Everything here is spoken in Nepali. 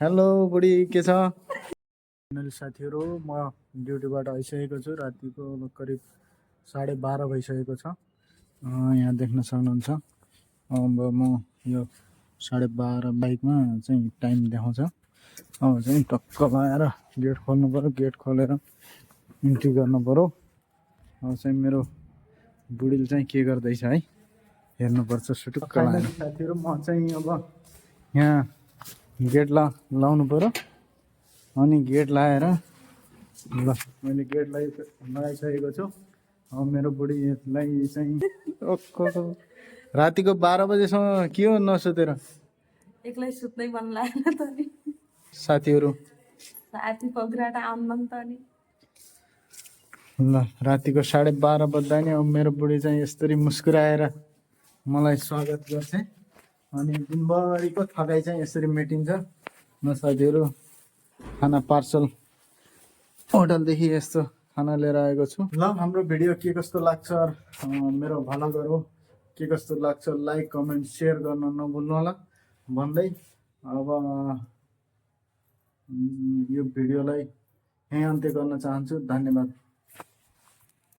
हेलो बुढी के छ? फाइनली साथीहरू म ड्युटीबाट आइसकेको छु। रातिको करिब 12:30 भइसकेको छ। यहाँ देख्न सक्नुहुन्छ। अब म यो 12:30 बाइकमा चाहिँ टाइम देखाउँछ। अब चाहिँ टक्क लगाएर गेट खोल्नु पऱ्यो, गेट खोलेर इन्ट्री गर्नु पऱ्यो। अब चाहिँ मेरो बुढीले चाहिँ के गर्दैछ है हेर्नुपर्छ सुटुक्क लगाएर। साथीहरू म चाहिँ अब यहाँ गेट लाउनु पऱ्यो। अनि गेट लगाएर ल मैले गेट लगाइसकेको छु। अब मेरो बुढीलाई चाहिँ रातिको 12 बजेसम्म के हो नसुतेर? एक्लै सुत्नै मन लागेन त नि। साथीहरू साथी पक्राएर आउनु त नि। ल रातिको 12:30 बज्दा नि अब मेरो बुढी चाहिँ यसरी मुस्कुराएर मलाई स्वागत गर्छ। अनि दिनभरिको थकाइ चाहिँ यसरी मेटिन्छ। म साथीहरू खाना पार्सल होटलदेखि यस्तो खाना लिएर आएको छु। ल हाम्रो भिडियो के कस्तो लाग्छ मेरो भलो गरौ, के कस्तो लाग्छ लाइक कमेन्ट सेयर गर्न नभुल्नु होला भन्दै अब यो भिडियोलाई यहीँ अन्त्य गर्न चाहन्छु। धन्यवाद।